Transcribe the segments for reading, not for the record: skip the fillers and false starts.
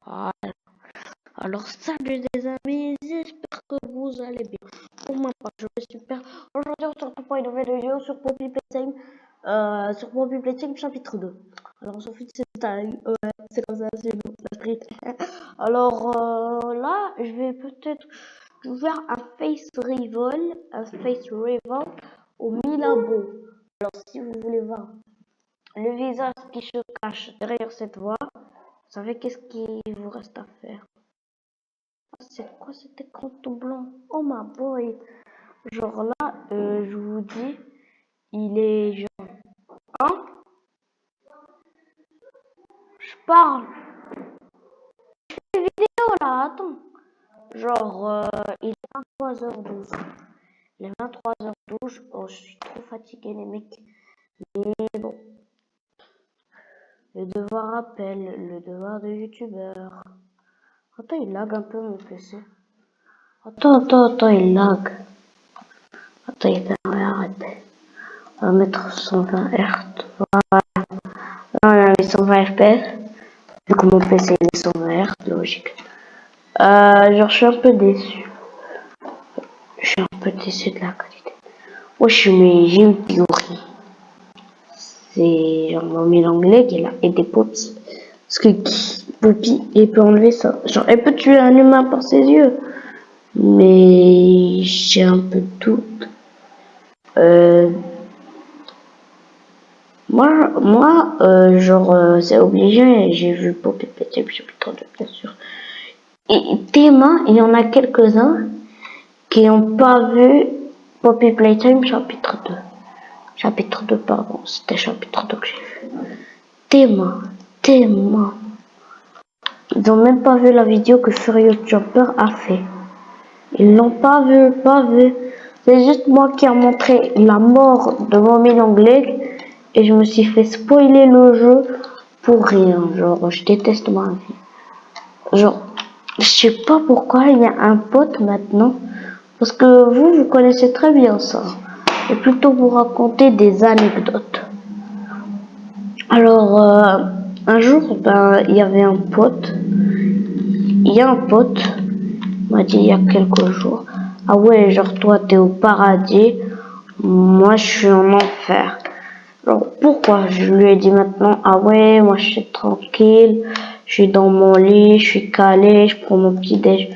Ah, alors salut les amis, j'espère que vous allez bien. Pour ma part, je vais super. Aujourd'hui, on se retrouve pour une nouvelle vidéo sur Poppy Playtime, Poppy Playtime chapitre 2. Alors, on s'en fout de cette taille, ouais, c'est comme ça, c'est bon, la street. Alors, là, je vais peut-être faire un face reveal au Milabo. Alors, si vous voulez voir le visage qui se cache derrière cette voix, vous savez qu'est-ce qu'il vous reste à faire? C'est quoi cet écran tout blanc? Oh my boy! Genre là, je vous dis, il est genre. Hein? Je parle! Vidéo là, attends! Genre, il est 23h12. Il est 23h12. Oh, je suis trop fatigué, les mecs. Mais bon. Le devoir appelle, le devoir de youtubeur. Attends, il lag un peu mon PC. Attends, il lag. Attends, il va arrêter. On va mettre 120 Hz. Voilà. Là, on a mis 120 FPS. Vu que mon PC est 120 Hz, logique. Genre, je suis un peu déçu. Je suis un peu déçu de la qualité. Moi, j'ai une théorie. C'est genre mon anglais qui a aidé Poppy. Parce que Poppy, il peut enlever ça. Genre, elle peut tuer un humain par ses yeux. Mais j'ai un peu de doute. C'est obligé, j'ai vu Poppy Playtime chapitre 2, bien sûr. Et témoins, il y en a quelques-uns qui n'ont pas vu Poppy Playtime chapitre 2. Chapitre 2, pardon, c'était chapitre 2 que j'ai vu. Témoins. Ils n'ont même pas vu la vidéo que Furious Jumper a fait. Ils l'ont pas vu. C'est juste moi qui a montré la mort de Mommy Anglais et je me suis fait spoiler le jeu pour rien. Genre, je déteste ma vie. Genre, je sais pas pourquoi il y a un pote maintenant. Parce que vous connaissez très bien ça. Et plutôt vous raconter des anecdotes. Alors, un jour, il y avait un pote. Il y a un pote, m'a dit il y a quelques jours. Ah ouais, genre toi t'es au paradis, moi je suis en enfer. Alors pourquoi? Je lui ai dit maintenant, ah ouais, moi je suis tranquille, je suis dans mon lit, je suis calé, je prends mon petit déj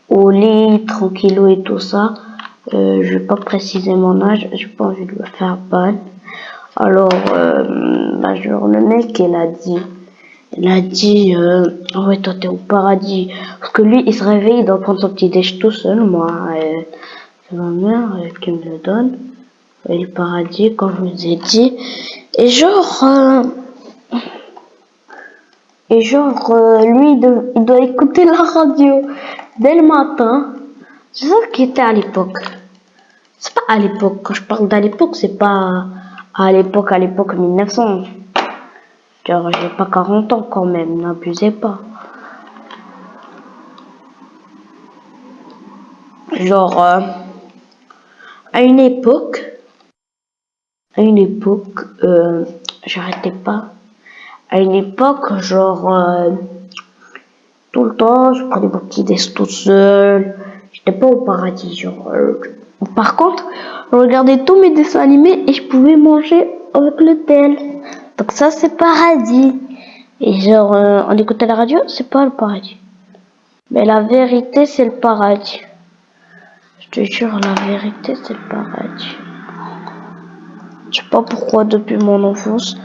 au lit, tranquillou et tout ça. Je vais pas préciser mon âge, j'ai pas envie de me faire ban. Alors, genre le mec il a dit, ah ouais, toi t'es au paradis. Parce que lui, il se réveille, il doit prendre son petit déj tout seul. Moi, c'est ma mère qui me le donne. Et le paradis, comme je vous ai dit. Et genre, lui, il doit écouter la radio dès le matin. C'est ça qui était à l'époque. C'est pas à l'époque. Quand je parle d'à l'époque, c'est pas à l'époque 1900. Genre, j'ai pas 40 ans quand même, n'abusez pas. Genre, à une époque, j'arrêtais pas. À une époque, genre, tout le temps, je prenais mon petit déj tout seul. J'étais pas au paradis, genre. Par contre, je regardais tous mes dessins animés et je pouvais manger avec le tel. Donc ça, c'est paradis. Et genre, on écoutait la radio, c'est pas le paradis. Mais la vérité, c'est le paradis. Je te jure, la vérité, c'est le paradis. Je sais pas pourquoi, depuis mon enfance,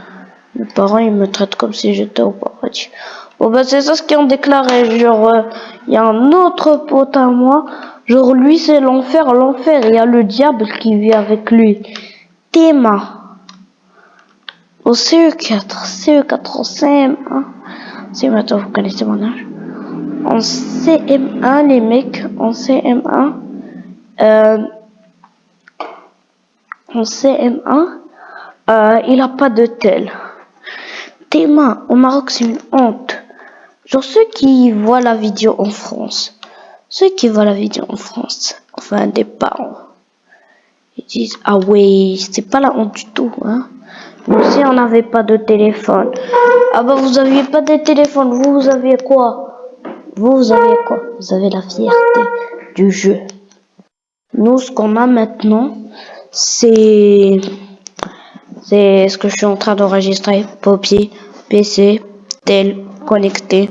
mes parents, ils me traitent comme si j'étais au paradis. Bon, bah, c'est ça ce qu'ils ont déclaré. Genre, il y a un autre pote à moi. Genre, lui, c'est l'enfer. Il y a le diable qui vit avec lui. Théma. Au CE4, en CM1. CM1, vous connaissez mon âge. En CM1, les mecs, en CM1, il a pas de tel. Théma, au Maroc, c'est une honte. Genre ceux qui voient la vidéo en France, enfin des parents, ils disent, ah ouais, c'est pas la honte du tout, hein. Nous aussi, on n'avait pas de téléphone. Ah bah, vous aviez pas de téléphone, vous aviez quoi? Vous avez quoi? Vous avez la fierté du jeu. Nous, ce qu'on a maintenant, c'est ce que je suis en train d'enregistrer. Poppy, PC, tel, connecté.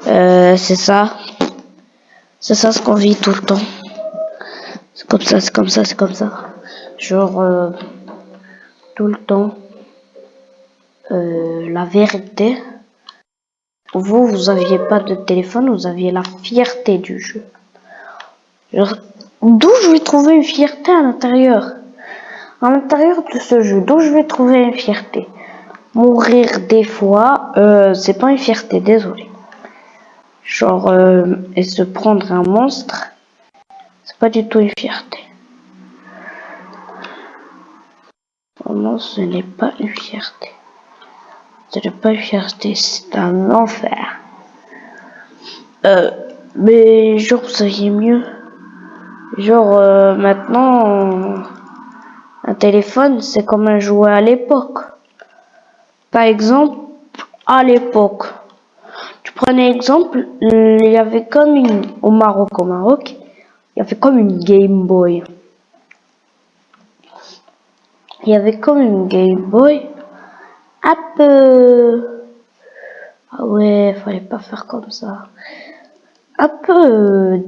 C'est ça. C'est ça ce qu'on vit tout le temps. C'est comme ça, c'est comme ça, c'est comme ça. Genre, tout le temps. La vérité. Vous aviez pas de téléphone, vous aviez la fierté du jeu. Genre, d'où je vais trouver une fierté à l'intérieur? À l'intérieur de ce jeu, d'où je vais trouver une fierté? Mourir des fois, c'est pas une fierté, désolé. Genre, et se prendre un monstre, c'est pas du tout une fierté. Non, ce n'est pas une fierté. Ce n'est pas une fierté, c'est un enfer. Mais genre, vous saviez mieux. Genre, maintenant, un téléphone, c'est comme un jouet à l'époque. Par exemple, à l'époque, tu prenais exemple, il y avait comme au Maroc, il y avait comme une Game Boy. Il y avait comme une Game Boy, un peu, ah ouais, fallait pas faire comme ça. Un peu,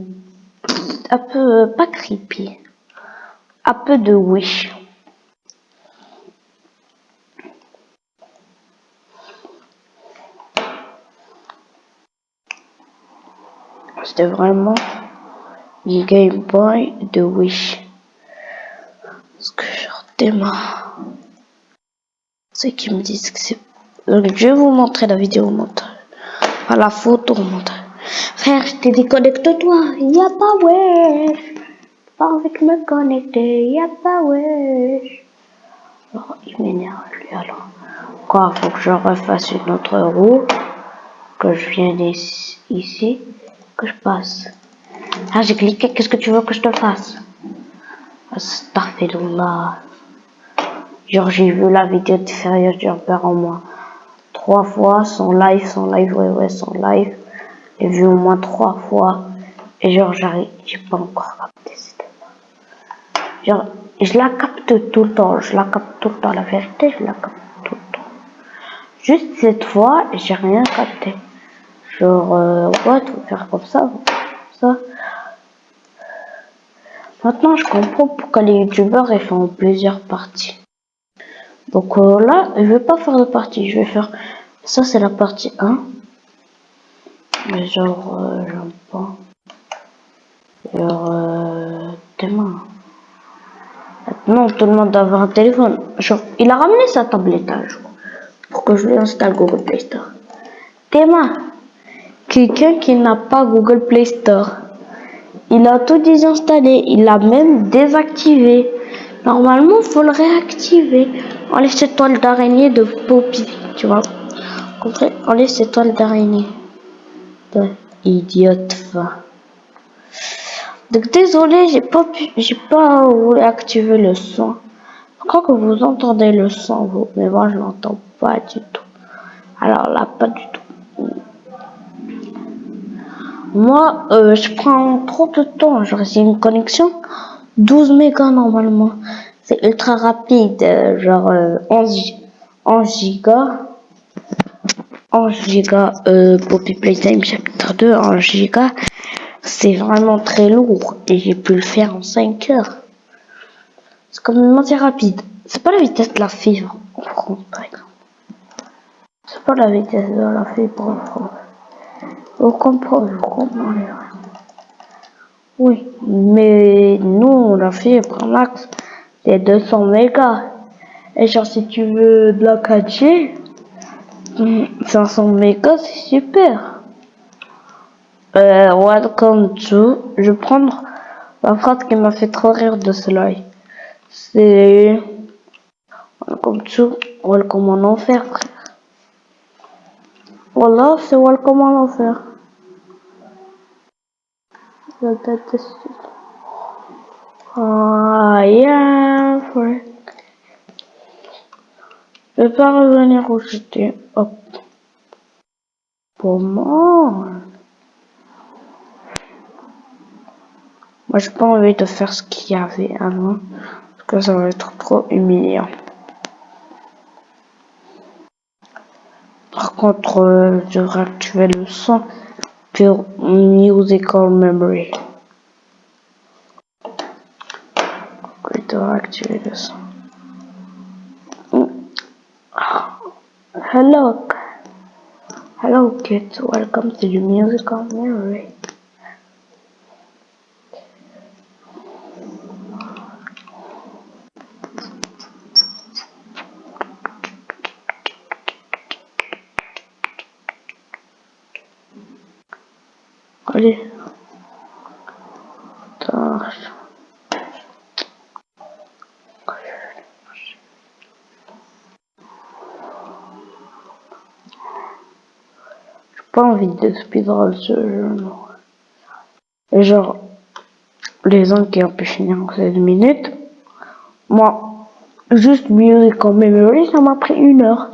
pas creepy. Un peu de Wish. C'était vraiment une Game Boy de Wish. Parce que genre Théma, ceux qui me disent que c'est... Donc je vais vous montrer la vidéo, montre. Enfin, la photo, montre. Frère, je t'ai dit connecte-toi. Y a pas wesh. Pas envie de me connecter. Y a pas wesh. Alors, il m'énerve lui alors. Quoi, faut que je refasse une autre roue. Que je vienne ici. Que je passe. Ah, j'ai cliqué. Qu'est-ce que tu veux que je te fasse? Astaghfirullah. Genre, j'ai vu la vidéo de Furious Jumper en moins 3 fois, son live, ouais, son live. J'ai vu au moins 3 fois. Et genre, j'ai pas encore capté. Genre, je la capte tout le temps, la vérité, je la capte tout le temps. Juste cette fois, j'ai rien capté. Genre, what, faut faire comme ça, ça. Maintenant, je comprends pourquoi les youtubeurs ils font plusieurs parties. Donc là, je vais pas faire de partie, je vais faire... Ça, c'est la partie 1. Mais genre, j'aime pas. Genre, demain. Maintenant, on te demande d'avoir un téléphone. Genre, il a ramené sa tablette à jour pour que je lui installe Google Play Store. Théma, quelqu'un qui n'a pas Google Play Store, il a tout désinstallé, il l'a même désactivé. Normalement, il faut le réactiver. Enlève cette toile d'araignée de Poppy, tu vois. Enlève cette toile d'araignée. Idiote, va. Donc désolé, j'ai pas voulu activer le son. Je crois que vous entendez le son, vous, mais moi je l'entends pas du tout. Alors là, pas du tout. Moi, je prends trop de temps. Genre, j'ai une connexion 12 mégas normalement. C'est ultra rapide, genre 11 gigas. 11 gigas Poppy Playtime chapitre 2, 11 gigas. C'est vraiment très lourd et j'ai pu le faire en 5 heures. C'est comme une montée rapide. C'est pas la vitesse de la fibre en France, par exemple. C'est pas la vitesse de la fibre en France. Vous comprenez. Oui, mais nous, la fibre max, c'est 200 mégas. Et genre, si tu veux de la 4G, 500 mégas, c'est super. Welcome to. Je vais prendre la phrase qui m'a fait trop rire de cela. C'est welcome to, welcome en enfer, frère. Voilà, c'est welcome en enfer. La tête de yeah, frère. Je vais pas revenir où j'étais. Hop. Pour moi. Moi, j'ai pas envie de faire ce qu'il y avait avant, parce que ça va être trop humiliant. Par contre, je vais activer le son pour Musical Memory. Je dois activer le son. Hello kids, welcome to the Musical Memory. Allez. Pas envie de speedrun ce jeu, non. Et genre, les gens qui ont pu finir en 16 minutes, moi, juste Musical Memory, ça m'a pris 1 heure.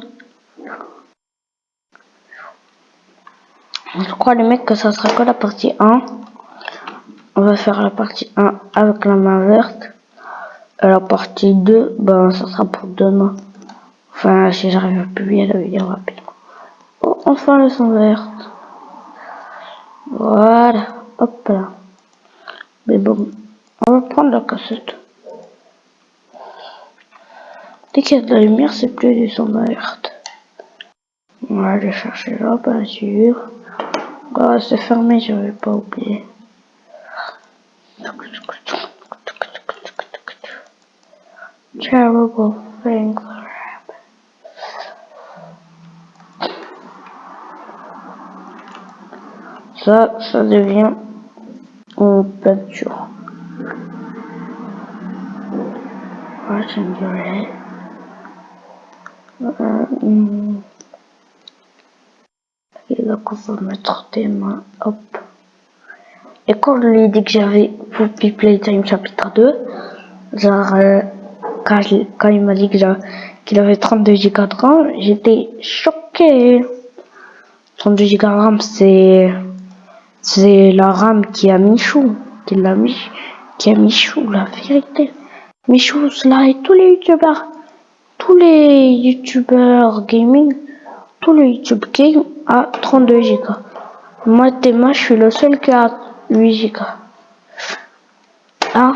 Je crois les mecs que ça sera que la partie 1. On va faire la partie 1 avec la main verte. Et la partie 2, ben ça sera pour demain. Enfin, si j'arrive à publier la vidéo rapidement. Oh, enfin le son vert. Voilà, hop là. Mais bon, on va prendre la cassette. Dès qu'il y a de la lumière, c'est plus du son vert. On va aller chercher la peinture. Ah, c'est fermé, j'avais pas oublié. Terrible things are happening. Ça devient une peinture. Watching your head. Et là, qu'on va mettre des mains, hop. Et quand je lui ai dit que j'avais Poppy Playtime chapitre 2, genre, quand il m'a dit qu'il avait 32 Go de RAM, j'étais choquée. 32 Go de RAM, c'est la RAM qui a Michou, qui a Michou, la vérité. Michou, là, et tous les youtubeurs gaming, tous les YouTube game à 32 Go. Moi, Théma, je suis le seul qui a 8 Go. Ah.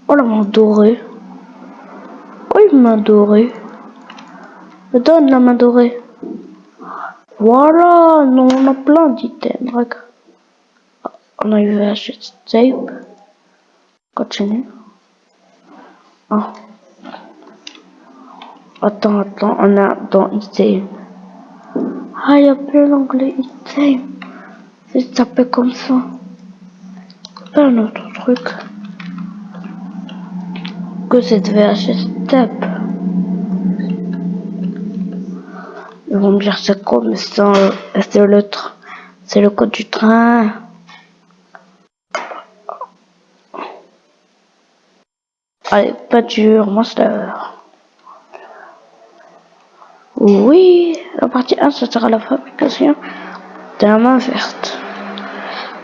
Oh, la main dorée. Oh, une main dorée. Me donne la main dorée. Voilà, non, on a plein d'items, regarde. On a eu acheter tape. Continue. Ah. Attends, on a dans item. Ah, il y a plein d'onglets item. C'est tapé comme ça. Pas un autre truc. Que cette VHS tape. Ils vont me dire c'est quoi, mais c'est le code du train. Allez, peinture, monster. Oui, la partie 1, ce sera la fabrication de la main verte.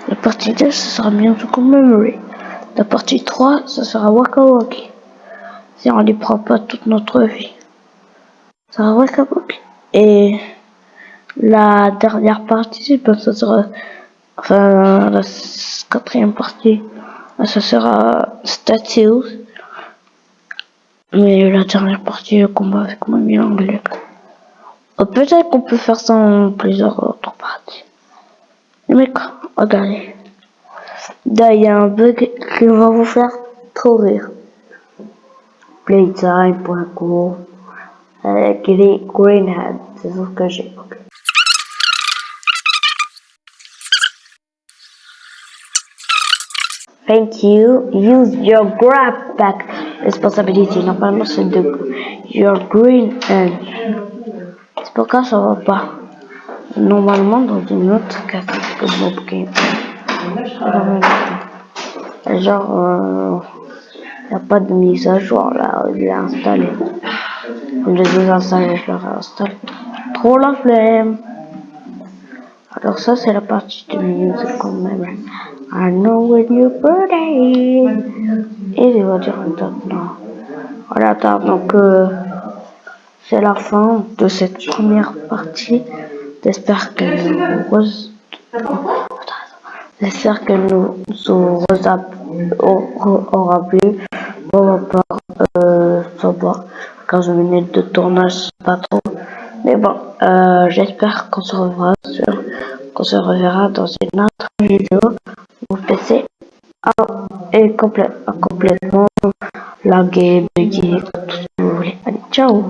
La partie 2, ce sera Musical Memory. La partie 3, ce sera Waka Waki. Si on n'y prend pas toute notre vie. Ça sera Waka Waki. Et la dernière partie, ben, ce sera, enfin, la 4e partie, ce sera Statues. Mais la dernière partie, le combat avec mon ami anglais. Peut-être qu'on peut faire ça en plusieurs autres parties. Les mecs, regardez. Là, il y a un bug qui va vous faire trop rire. Playtime.co Greenhead, c'est ce que j'ai. Thank you. Use your grab bag responsibility. Normalement, c'est de your green hand. C'est pourquoi ça va pas. Normalement, dans une autre cassette que Bob Game. Genre, y a pas de mise à jour là, je l'ai installé. Je l'ai désinstallé, je l'ai réinstallé. Trop la flemme. Alors ça, c'est la partie de Musical Memory. I know when your birthday. Et je vais dire maintenant. Voilà, donc c'est la fin de cette première partie. J'espère que j'espère que aura plu. Pour ma part, ça va. 15 minutes de tournage, c'est pas trop. Mais bon, j'espère qu'on se reverra dans une autre vidéo. Mon PC est complètement lagué, bugué, tout ce que vous voulez. Allez, ciao!